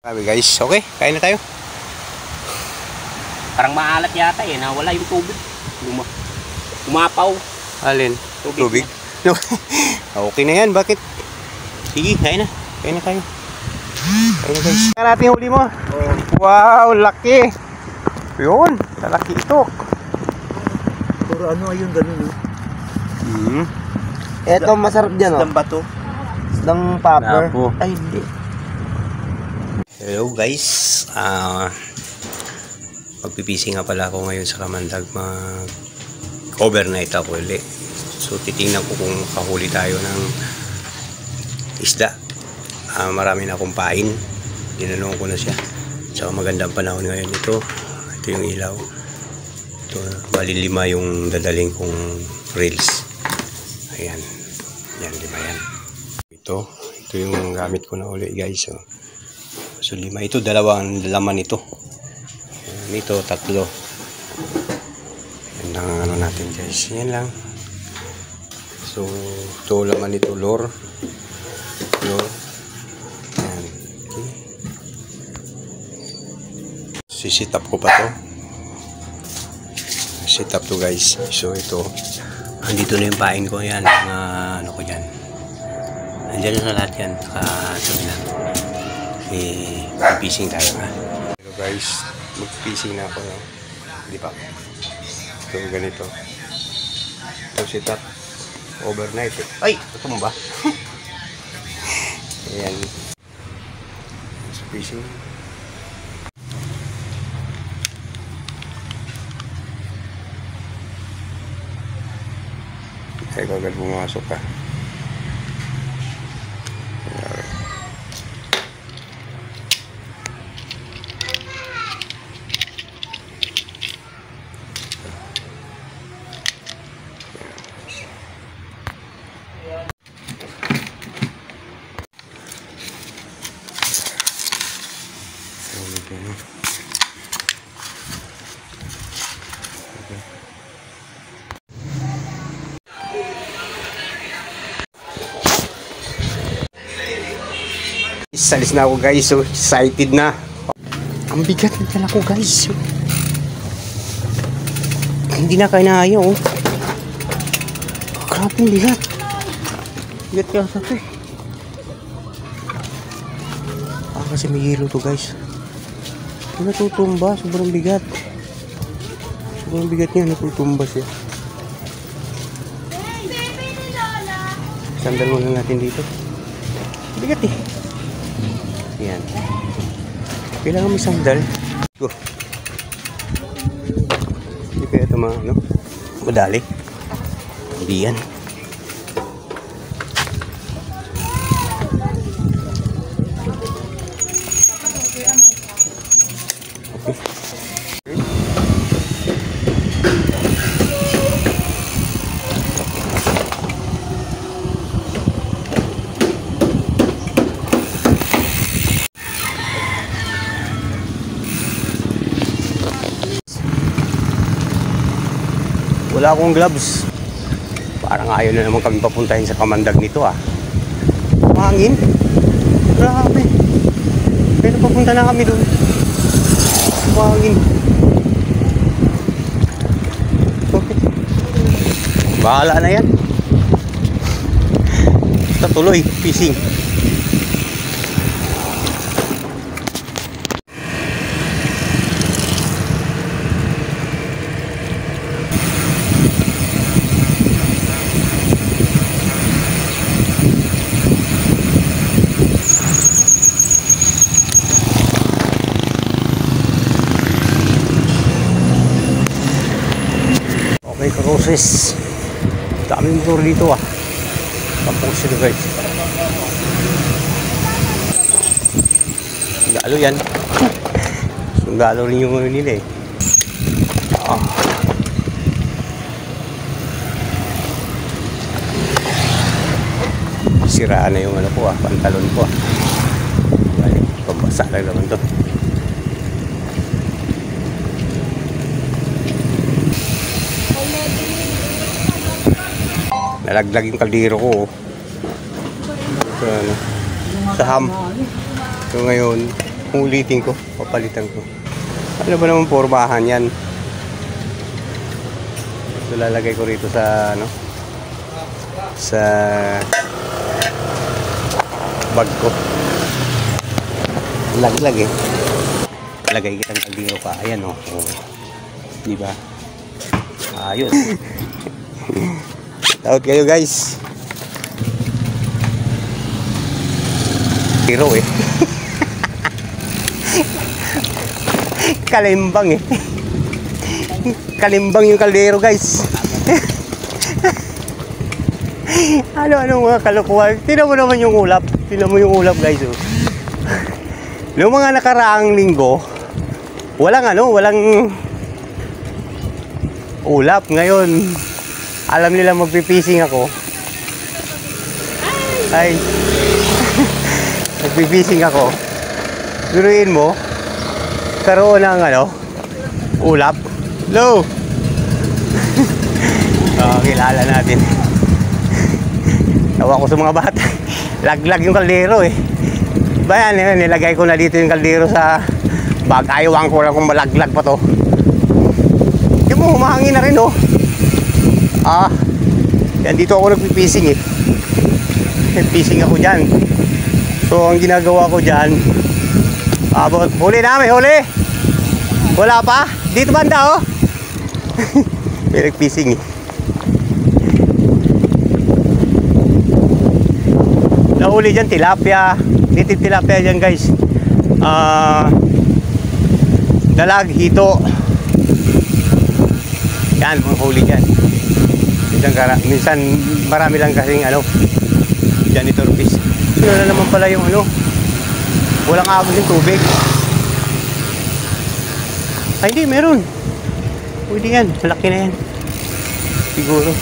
Sabi guys, okay, kain na tayo. Parang maalat yata eh, nawala yung tubig. Umapaw. Alin? Tubig? No. Okay na yan, bakit? Sige, kain na. Kain na tayo. Kain na guys. Kain natin yung huli mo. Oh. Wow, laki. Yun, laki ito. Puro ano ayun, ganun. Ito masarap dyan, oh. Isdang bato. Isdang popper. Napo. Ay, hindi. Hello guys. Magpipising nga pala ako ngayon sa Kamandag. Mag-overnight ako ulit. So titingnan ko kung kahuli tayo ng isda. Marami na akong pain. Dinanong ko na siya. So magandang panahon ngayon ito. Ito yung ilaw. Ito, bali 5 yung dadaling kong reels. Ayan. Yan, 5 yan. Ito yung gamit ko na ulit guys. So 5 ito, 2 laman ito. Ito 3. Yan lang ano natin guys. Yan lang. So ito laman ito lure. Yan. Okay. Sisit up ko pa to. Sit up to guys. So ito. Andito na yung pain ko yan. Ano ko yan. Andiyan na lahat yan. Sabi na. Mag-fishing tayo ha. Hello guys. Mag-fishing na ako. No? Di ba? So ganito. Ito sit up. Overnight. Ay! Ito mo ba? Ayan. Fishing. Kaya agad pumasok ka. Salis na ako guys, so excited na. Ang bigat ng dala ko guys. Hindi na kaya oh. Grabe ang bigat. Bigat kaya sa ito eh. Kasi may hilo to guys. Natutumba, sobrang bigat. Sobrang bigat niya, natutumba siya. Sandal muna natin dito. Bigat eh. Yan. Kailangan may sandal. Go. Hindi kaya ito ano? Madali. Hindi yan. Wala akong gloves. Parang ayaw na naman kami papuntahin sa Kamandag nito ah. Mahangin. Grabe. Pero papunta na kami doon. Mahangin. Okay. Bahala na yan. Basta tuloy. Fishing. Okay, karoses. Daming motor dito ah. Tapos sila guys. Sundalo yan. Sundalo rin yung ano nila eh. Siraan na yung ano ko ah, pantalon ko ah. Balik, pambasa lang naman to. Nalaglag yung kaldero ko sa ham. So ngayon Ulitin ko, papalitan ko. Ano ba naman pormahan yan? So lalagay ko rito sa ano, sa bag ko. Laglag eh. Lagay kitang kaldero ka. Ayan o. Oh. Di ba? Ayos. Out kayo guys. Hero eh. Kalimbang eh. Kalimbang yung kaldero guys. Ano mga kalokohan. Tingnan mo naman yung ulap. Tingnan mo yung ulap guys oh. Noong mga nakaraang linggo, walang ulap. Ngayon, alam nila magpipising ako. Ay. Magpipising ako. Guruin mo, karoon ng ulap. Hello. Kilala natin. Tawa ko sa mga bata. Laglag yung kaldero eh. Bayan, nilagay ko na dito yung kaldero sa bag. Ayawan ko lang kung malaglag pa to. Yung mo, humahangin na rin oh. Yan dito ako nagpipising eh. Pising ako dyan. So ang ginagawa ko dyan, huli namin, huli. Wala pa? Dito banda oh. May nagpising eh. Nahuli dyan tilapia. Native tilapia dyan guys. Dalag, hito. Yan, mga huli dyan. Minsan marami lang kasing janitor fish. Yun na naman pala yung walang agos yung tubig. Ay hindi, meron. Pwede yan, malaki na yan. Siguro.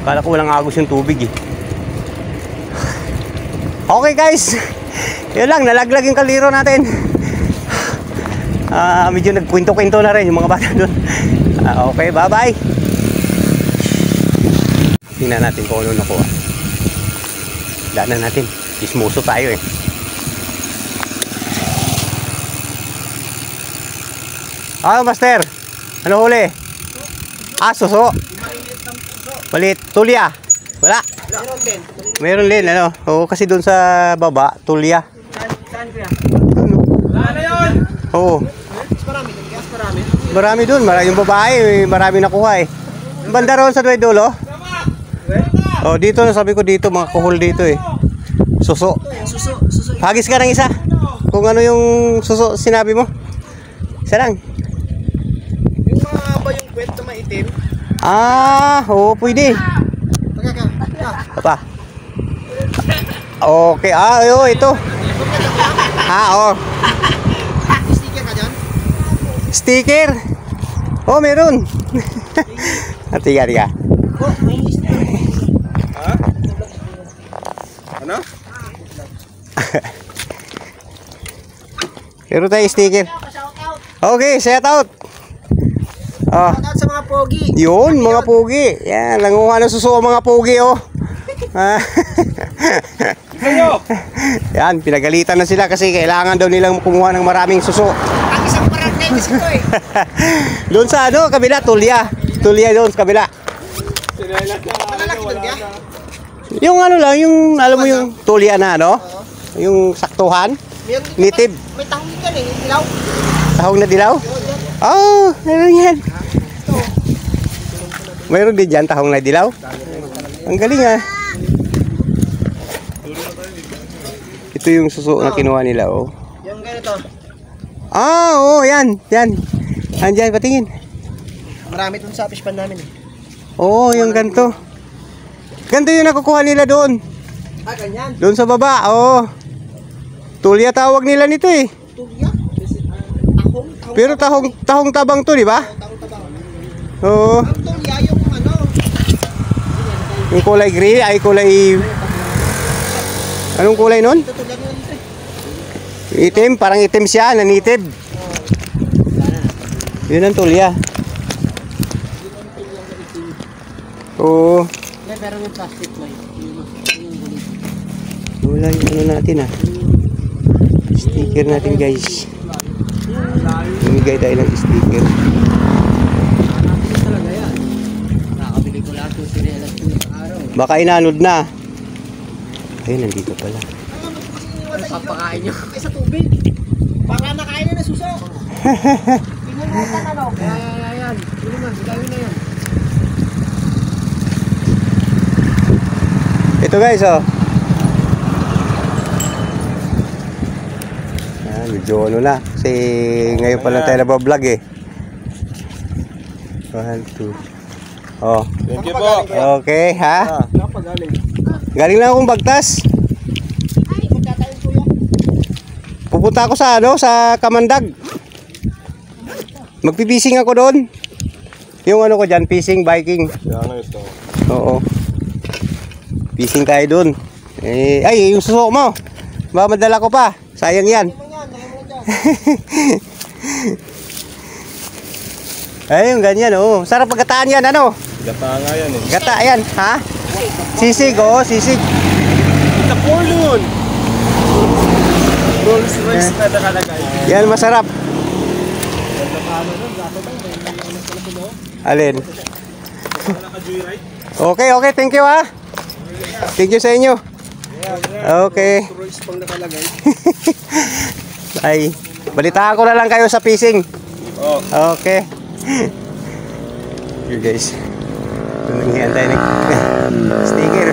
Akala ko walang agos yung tubig eh. Okay guys, yun lang, nalaglag yung kaldero natin. Medyo nagkwento-kwento na rin yung mga bata doon. Okay, bye bye. Tingnan natin kung ano nakuha. Daanan natin, ismuso tayo eh. Master, ano huli? Suso. Palit, tulya. Wala. Meron din, Oo, kasi doon sa baba, tulya. Saan kuya? Wala na yun! Oo. Marami doon, gas marami. Marami doon, yung babae, marami nakuha eh. Banda roon sa dulo. Oh, dito na sabi ko dito, mga kuhol dito eh. Suso. Suso. Hagis ka ng isa. Kung ano yung suso sinabi mo. Isa lang. Yung mga ba yung kwento maitim? Oo, pwede. Apa? Okay, ito. Oo. Sticker ka dyan? Sticker. Oh, meron. Tiga. Oh, may sticker. Ano? Meron tayo sticker. Okay, shout out. Shoutout sa mga pogi. Yun, mga pugi. Yan, languha ng suso mga pugi oh. Yan, pinagalitan na sila kasi kailangan daw nilang kumuha ng maraming suso. Ang isang barangay kasi ko eh. Doon sa kabila, tulya. Tulya doon sa kabila. Malalaki doon kaya? Yung lang, yung alam mo yung tulya na yung saktuhan. Native. May tahong yan eh, dilaw. Tahong na dilaw? Meron yan. Mayroon din dyan, tahong na dilaw. Ang galing ah. Ito yung suso na kinuha nila oh. Yung ganito. Yan. Andyan, patingin. Marami dun sa fish pan namin eh. Yung ganito. Ganito yung nakukuha nila doon. Ganyan. Doon sa baba, Tulya tawag nila nito eh. Tulya. Tahong. Pero tahong tabang to, di ba? Tahong-tabang. Oo. Ang tulya yung Yung kulay gray ay kulay... Anong kulay nun? Ito tulya nyo nito eh. Itim, parang itim siya, nanitib. Yun ang tulya. Oo. Pero yung plastic mo Wala yung natin sticker natin guys. Bumigay tayo ng sticker. Talaga yan. Nakakabili ko lahat yung sinelas ko sa araw. Baka inanod na. Ayun, nandito pala. Papakain nyo. Sa tubig. Baka nakain na suso. Tingnan mo ito ano. Yan. Tingnan mo. Gawin na yan. Ito guys, oh. Yan, medyo ano na. Kasi ngayon pa lang tayo nabablog eh. 1, 2. Oh. Thank you po. Okay, ha? Napagaling. Galing lang akong Bagtas. Ay, magkatayin ko yan. Pupunta ako sa ano, sa Kamandag. Magpipising ako doon. Yung ano ko diyan, fishing, biking. Yan ito. Oo. Fishing tayo doon. Eh, ay, yung suso mo. Baka madala ko pa. Sayang yan. Ay, yung ganyan, oh. Sarap pagkataan yan, ano? Gata nga yan eh. Gata yan, ha? Sisig, oh, sisig. Ito po yun. Rolls Royce na nakalagay. Yan, masarap. Alin? Okay, okay, thank you, ha? Thank you sa inyo. Okay. Royce pang nakalagay. Ay, balitaan ko na lang kayo sa fishing. Oh. Okay. You guys. Nanghihan tayo ng sticker.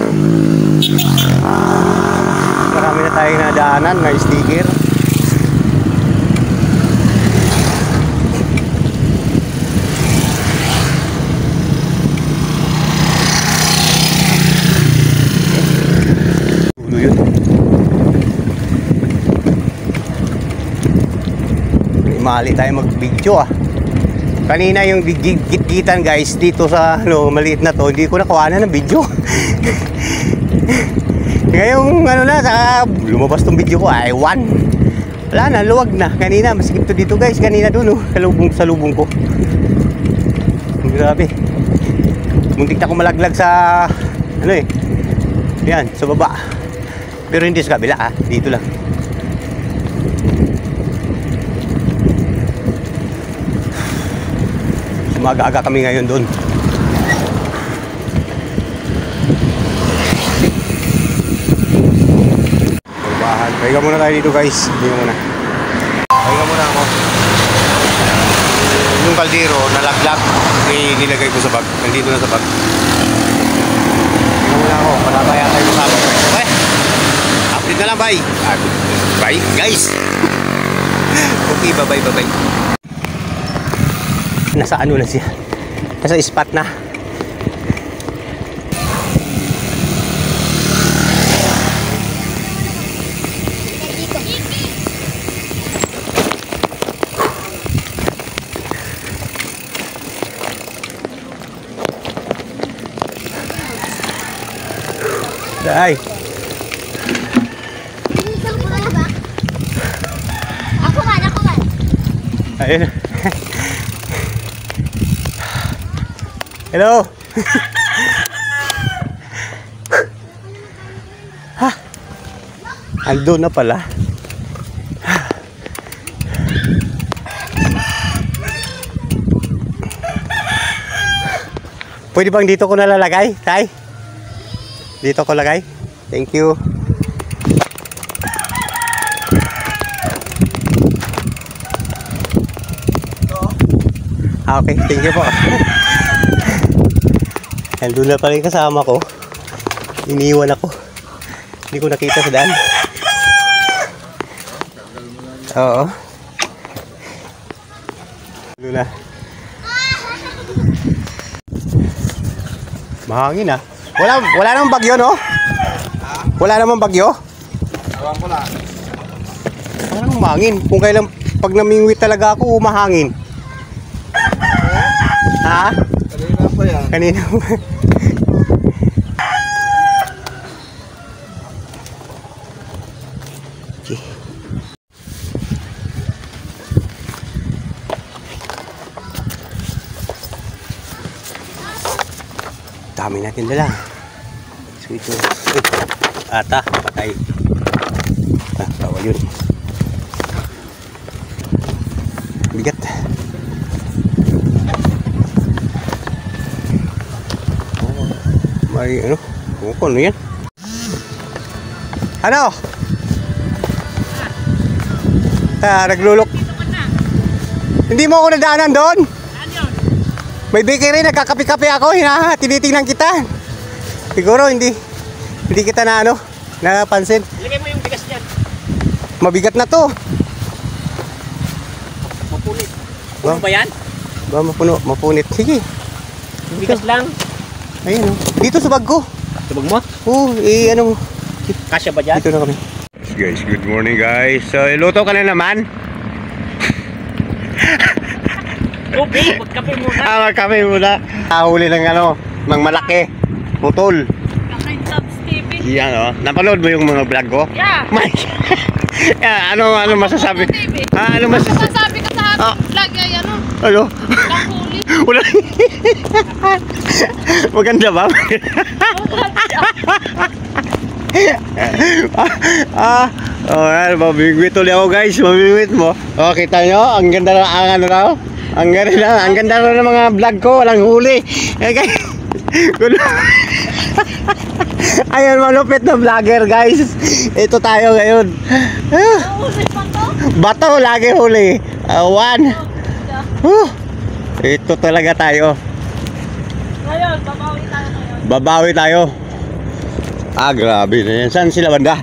Marami na tayong nadaanan na sticker. Ulo yun. Mali tayo mag-video ah. Kanina yung gitgitan guys dito sa ano, maliit na to, hindi ko nakuhanan ng video. Ngayong ano na, sa lumabas tong video ko ay 1. Wala na, luwag na. Kanina, masikip to dito guys. Kanina doon, oh, sa lubong ko. Grabe. Muntik na ko malaglag sa ano eh. Yan, sa baba. Pero hindi sa kabila ah, dito lang. Mag-aga kami ngayon doon. Bahan. Pahinga muna tayo dito guys. Pahinga muna. Pahinga muna ako. Yung kaldero, nalaglag. Nilagay ko sa bag. Nandito na sa bag. Pahinga muna ako. Patataya tayo kasama. Okay? Update na lang, bye. Bye, guys. Okay, bye-bye. Nasa ano na siya, nasa spot na. Day. Ako man. Ayun. Hello. Ha. Ando na pala. Pwede bang dito ko nalalagay, Tay? Dito ko lagay. Thank you. Okay, thank you po. Nandun na pala yung kasama ko. Iniwan ako. Hindi ko nakita sa daan. Oo. Nandun na. Mahangin ah. Wala namang bagyo, no? Wala namang bagyo? Awan ko lang. Wala namang mahangin. Kung kailan pag namingwit talaga ako, mahangin. Ha? Kanina pa yan. Kanina pa. Okay. Dami natin dala. So ito. Ata, patay. Ah, bawal yun. bigat. Oh, may ano? Ano yan? Ano? Naglulok. Hindi mo ako nadaanan doon? May bakery, nagkakape-kape ako. Tinitingnan kita. Siguro hindi kita na ano, napansin. Ilagay mo yung bigas dyan. Mabigat na to. Mapunit. Puno ba yan? Ba, mapunit. Sige. Bigas lang. Ayun oh. Dito sa bag ko. Sabag mo? Oo, ano mo. Kasya ba dyan? Dito na kami. Guys, good morning guys. So, luto ka na naman. Okay, magkape muna. Magkape muna. Huli ng ano, ng malaki. Putol. Kakain-subs TV. Yan oh. Napanood mo yung mga vlog ko? Yeah. Ano masasabi? Ano masasabi? Masasabi ka sa ating vlog ay ano? Ano? Kahuli. Wala. Maganda ba? Mabibigwit ulit ako guys. Mabibigwit mo. Oh, kita nyo? Ang ganda na ang ano raw. Ang ganda na ng mga vlog ko. Walang huli. Ayun, malupit na vlogger guys. Ito tayo ngayon. Huli pa to? Bato lagi huli. One. Ito talaga tayo. Ngayon, babawi tayo ngayon. Babawi tayo. Grabe na yan. Saan sila banda?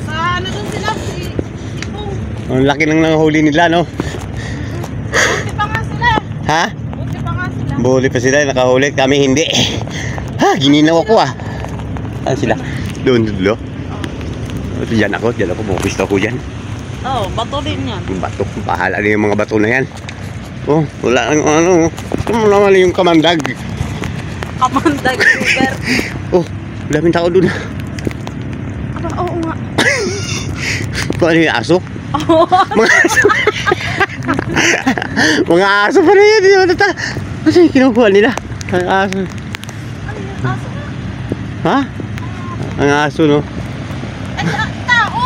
Sa ano dun sila? Ipong. Ang laki ng nanghuli nila, no? Buti pa nga sila. Ha? Buti pa nga sila. Buli pa sila, nakahuli. Kami hindi. Gininaw ako Saan sila? Doon, dulo. Diyan ako, pumisto ako dyan. Bato din yan. Yung bato, bahala na yung mga bato na yan. Oh, wala nang ano. Ito naman yung kamandag. Kamandag river. Oh, daming tao dun. Oo nga. Paano yung aso? Oo. Mga aso. Mga aso pa rin yan. Kasi kinukuha nila. Ang aso. Aso na. Ha? Ang aso, no? Ay, tao.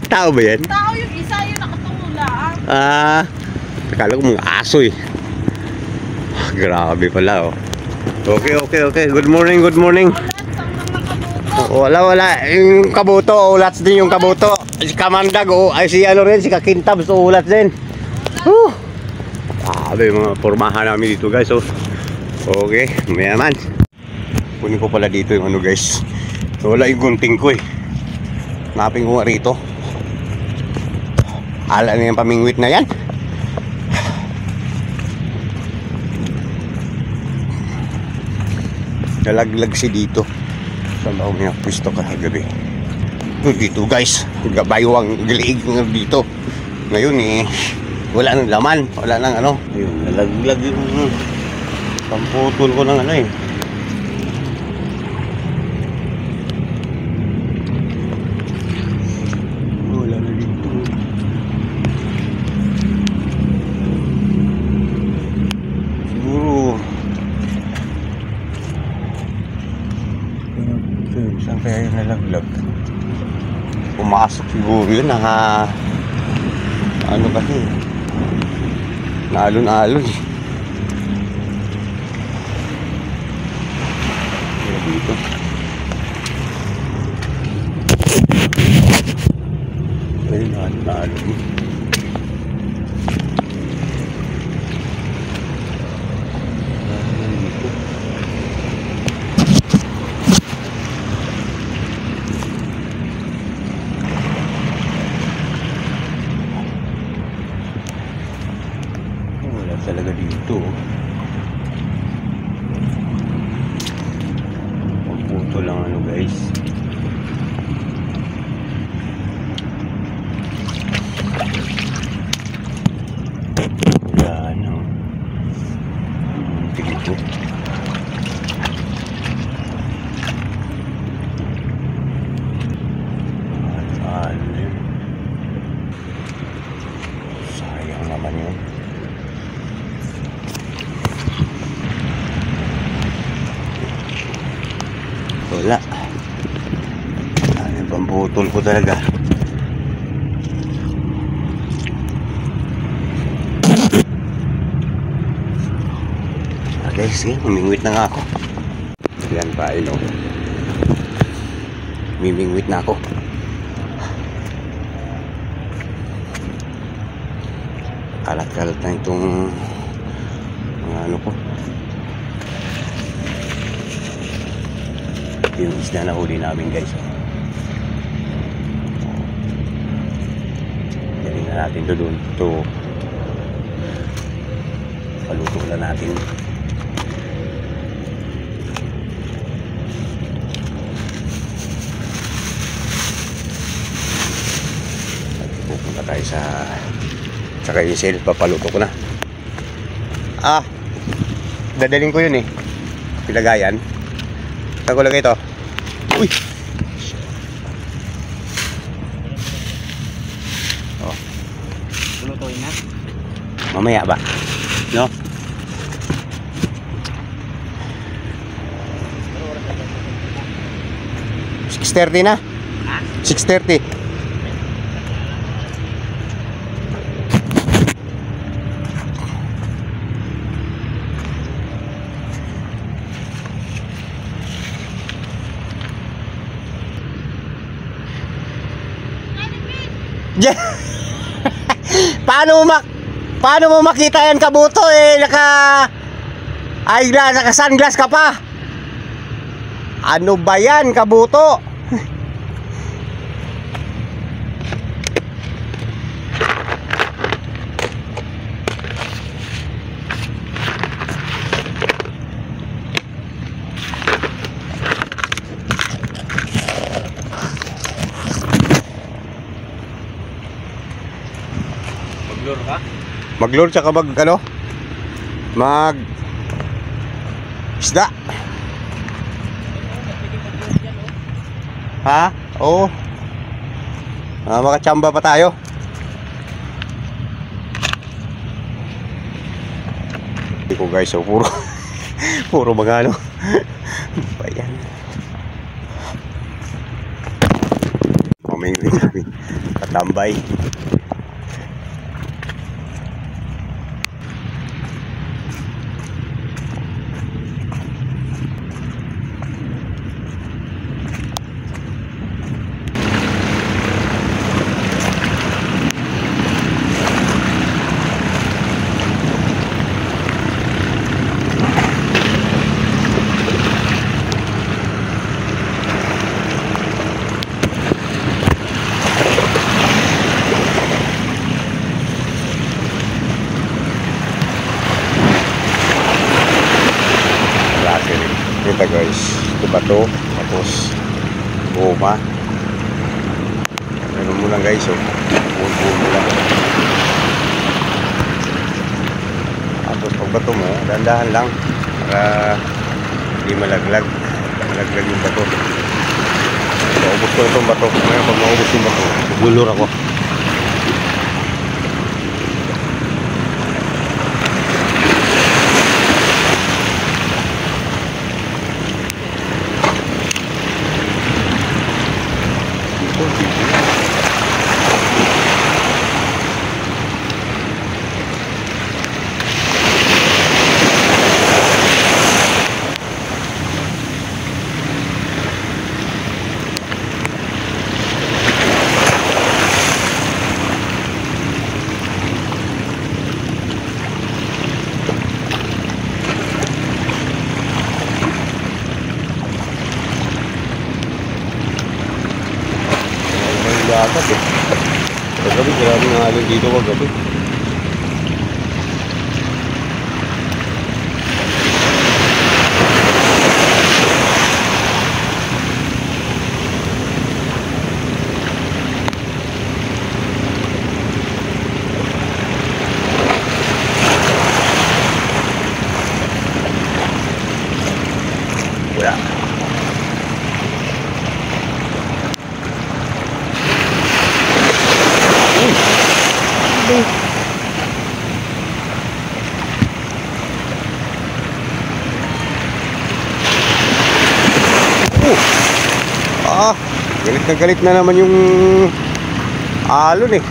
Tao ba yan? Tao yung isa yung nakatungulaan. Akala ko mga aso eh. Grabe pala oh. Okay. Good morning. Ulat, sangkang nakabuto. Wala. Yung kabuto, ulats din yung kabuto. Si Kamandag, ay si ano rin, si Kakintabs, ulats din. Grabe mga pormahan namin dito guys. Okay, mayaman. Kunin ko pala dito yung ano guys. Wala yung gunting ko eh. Naping ko nga rito. Ala na yung pamingwit na yan. Nalaglag si dito. Sa loob niya pwesto kahagabi. Dito guys, gabaywang giliig dito. Ngayon wala nang laman, wala nang ano. Ayun, nalaglag yung pamputol ko ng ano wala na dito. Siguro saan kaya yung nalaglag? Pumasok siguro yun, ano kasi naalon-alon dito. Ayun, naalon-alon talaga dito. Pagputo lang ano guys. Wala ano. Dito. Sayang naman yun. Wala. Ano pambutol ko talaga. guys, sige, mamingwit na nga ako. Yan pa, no. Mimingwit na ako. Kalat-kalat na itong mga ano ko. Yung isda na huli namin, guys. Galing na natin doon. Ito, paluto na natin. Pupunta tayo sa yung sale, papaluto ko na. Dadaling ko yun eh. Pilagayan. Saan ko lagay ito? Uy! Oh. Lutuin na. Mamaya ba? No? $6.30 na? 6.30. Paano mo makita yan, Kabuto, eh naka sunglass ka pa. Ano ba yan, Kabuto? Maglure ka? Maglure tsaka mag isda. Ha? Oo. Makachamba pa tayo. Hindi ko, guys, so puro mga ano. Pa yan. Mamingwit kami. Katambay. Kita, guys, ito bato, tapos goma. Ganun mo lang, guys, oh. Buo mo lang. Tapos pag bato mo, dahan-dahan lang para hindi malaglag yung bato. Maubos ko itong bato. Ngayon pag maubos yung bato, gulur ako. Dapat eh. Paggabi, grabe nga alin dito paggabi. Wala. Galit na naman yung alon eh.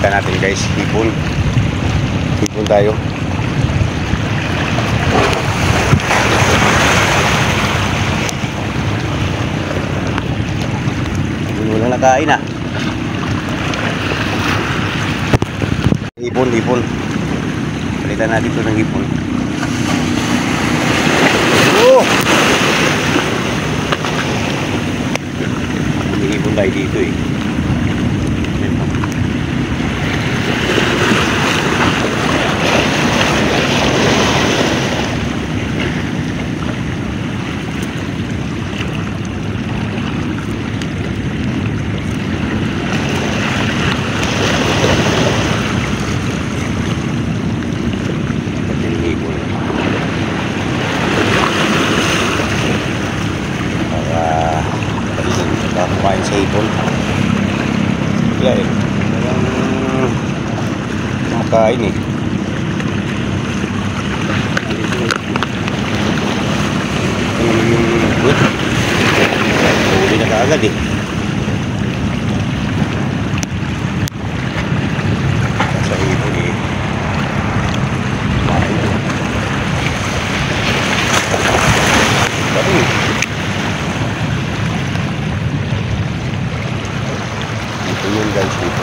Palitan natin guys, hipon. Hipon tayo. Wala nakain ah. Hipon. Palitan natin ito ng hipon. Oh! Hipon tayo dito eh. Kumain sa hipon. Wala eh. Walang kumakain eh. Huli na kaagad eh. Sa hipon eh. Kumain eh. Tapi yun guys, dito.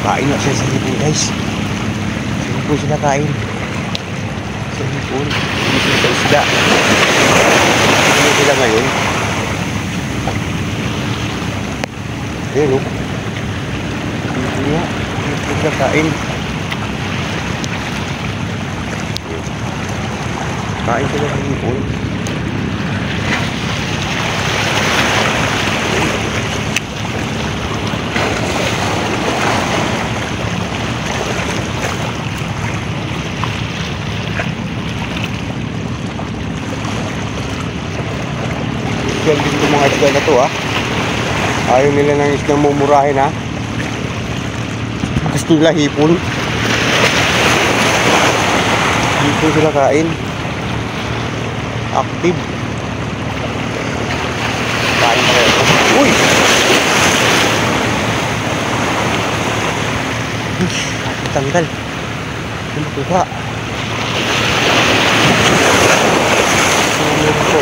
Kain na siya sa hipon guys. Sa hipon sila kain. Sa hipon. Dito sa isda. Ano sila ngayon? Ayan o. Dito nga. Dito sila kain. Kain sila sa hipon. Yan dito mga isda na to ah. Ayaw nila ng isdang mumurahin ha. Gusto nila hipon. Hipon sila kain. Active. Kain pa rin. Uy! Tanggal. Ano ito ba? Ano ito?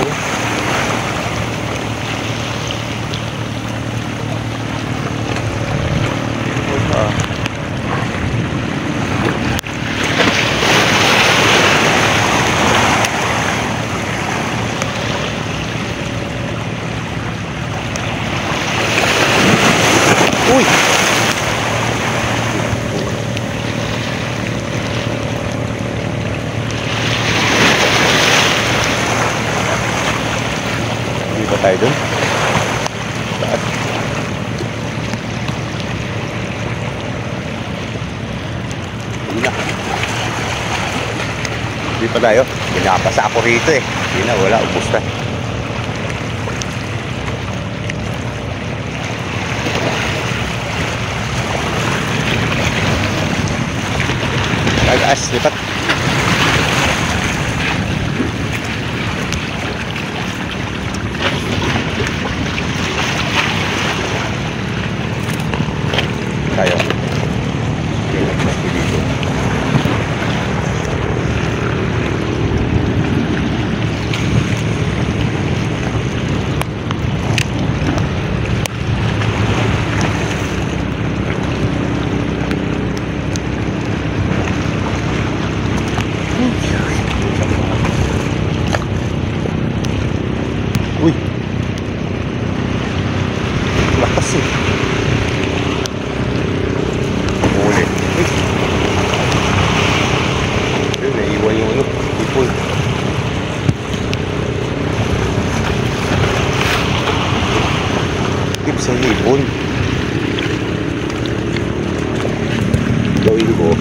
Uy! Hindi ba tayo dun? Saan? Hindi na. Hindi pa tayo. Pinapasa ako rito eh. Hindi na, wala. Ubus na. Tagas, lipat. Tayo. Pasti dito. Uy, lakas eh. Huli. Ayun, naiwan yung ano, hipon. Tip sa hipon. Gawin ko